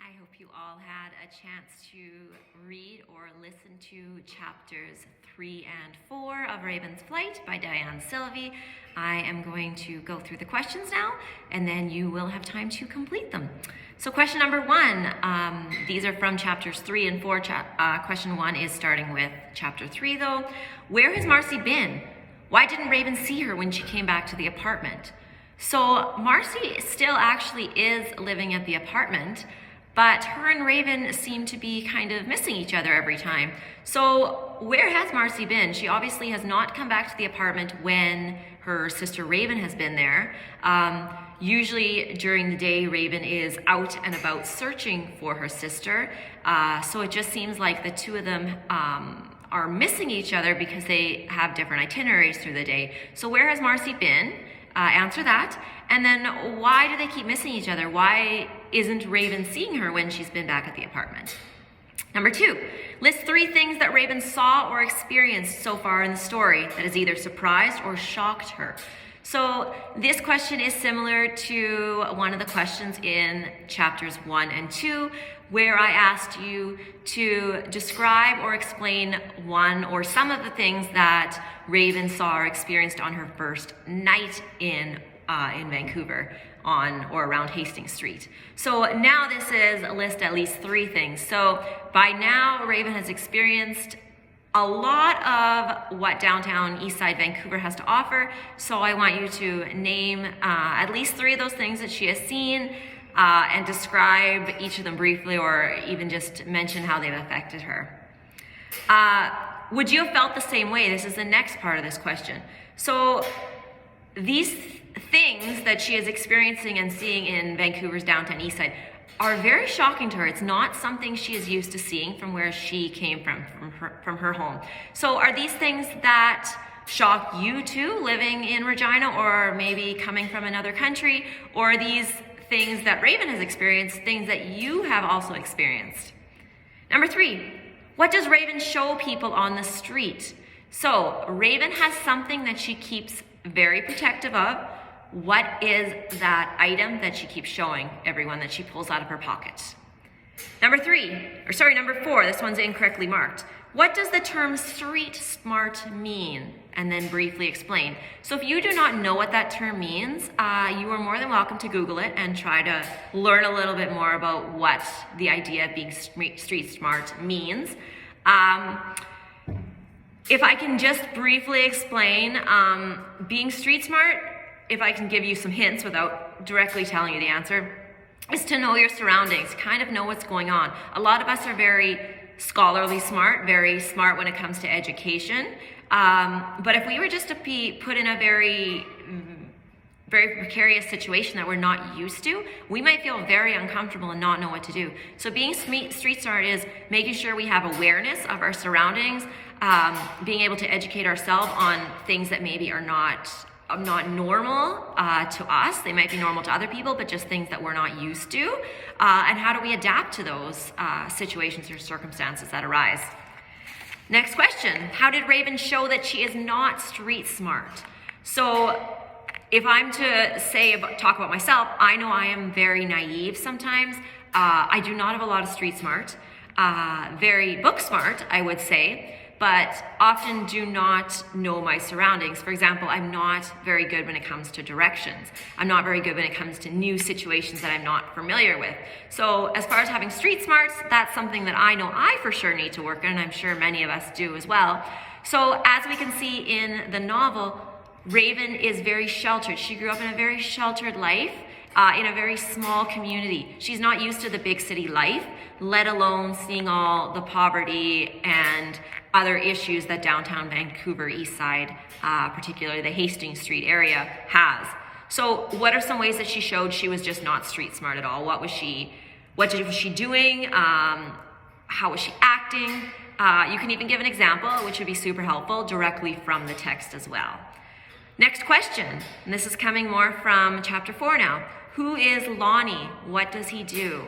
I hope you all had a chance to read or listen to chapters 3 and 4 of Raven's Flight by Diane Sylvie. I am going to go through the questions now, and then you will have time to complete them. So question number 1, these are from chapters 3 and 4. Question 1 is starting with chapter 3 though. Where has Marcy been? Why didn't Raven see her when she came back to the apartment? So Marcy still actually is living at the apartment, but her and Raven seem to be kind of missing each other every time. So where has Marcy been? She obviously has not come back to the apartment when her sister Raven has been there. Usually during the day, Raven is out and about searching for her sister. So it just seems like the two of them are missing each other because they have different itineraries through the day. So where has Marcy been? Answer that. And then why do they keep missing each other? Why isn't Raven seeing her when she's been back at the apartment? Number 2, list 3 things that Raven saw or experienced so far in the story that has either surprised or shocked her. So this question is similar to one of the questions in chapters 1 and 2, where I asked you to describe or explain one or some of the things that Raven saw or experienced on her first night in Vancouver on or around Hastings Street. So now this is a list at least 3 things. So by now Raven has experienced a lot of what downtown Eastside Vancouver has to offer. So I want you to name at least 3 of those things that she has seen and describe each of them briefly, or even just mention how they've affected her. Would you have felt the same way? This is the next part of this question. So these things that she is experiencing and seeing in Vancouver's downtown Eastside are very shocking to her. It's not something she is used to seeing from where she came from her home. So are these things that shock you too, living in Regina, or maybe coming from another country? Or are these things that Raven has experienced things that you have also experienced? Number 3, what does Raven show people on the street? So Raven has something that she keeps very protective of. What is that item that she keeps showing everyone that she pulls out of her pocket? Number 4, this one's incorrectly marked. What does the term street smart mean? And then briefly explain. So if you do not know what that term means, you are more than welcome to Google it and try to learn a little bit more about what the idea of being street smart means. If I can just briefly explain, being street smart, if I can give you some hints without directly telling you the answer, is to know your surroundings, kind of know what's going on. A lot of us are very scholarly smart, very smart when it comes to education. But if we were just to be put in a very precarious situation that we're not used to, we might feel very uncomfortable and not know what to do. So being street smart is making sure we have awareness of our surroundings, being able to educate ourselves on things that maybe are not normal to us. They might be normal to other people, but just things that we're not used to. And how do we adapt to those situations or circumstances that arise? Next question, how did Raven show that she is not street smart? So if I'm to talk about myself, I know I am very naive sometimes. I do not have a lot of street smart, very book smart, I would say, but often do not know my surroundings. For example, I'm not very good when it comes to directions. I'm not very good when it comes to new situations that I'm not familiar with. So as far as having street smarts, that's something that I know I for sure need to work on, and I'm sure many of us do as well. So as we can see in the novel, Raven is very sheltered. She grew up in a very sheltered life, in a very small community. She's not used to the big city life, let alone seeing all the poverty and other issues that downtown Vancouver Eastside, particularly the Hastings Street area, has. So what are some ways that she showed she was just not street smart at all? What was she doing? How was she acting? You can even give an example, which would be super helpful, directly from the text as well. Next question, and this is coming more from chapter 4 now. Who is Lonnie? What does he do?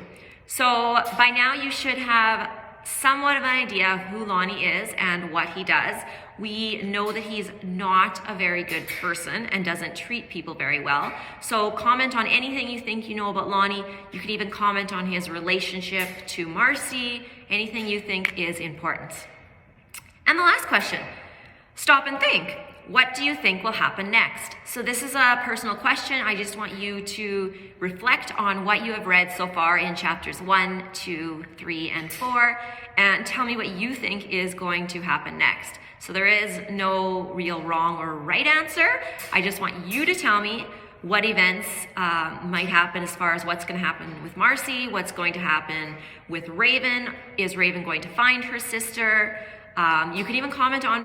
So by now you should have somewhat of an idea of who Lonnie is and what he does. We know that he's not a very good person and doesn't treat people very well. So comment on anything you think you know about Lonnie. You can even comment on his relationship to Marcy, anything you think is important. And the last question, stop and think. What do you think will happen next? So this is a personal question. I just want you to reflect on what you have read so far in chapters 1, 2, 3, and 4, and tell me what you think is going to happen next. So there is no real wrong or right answer. I just want you to tell me what events might happen as far as what's going to happen with Marcy, what's going to happen with Raven. Is Raven going to find her sister? You can even comment on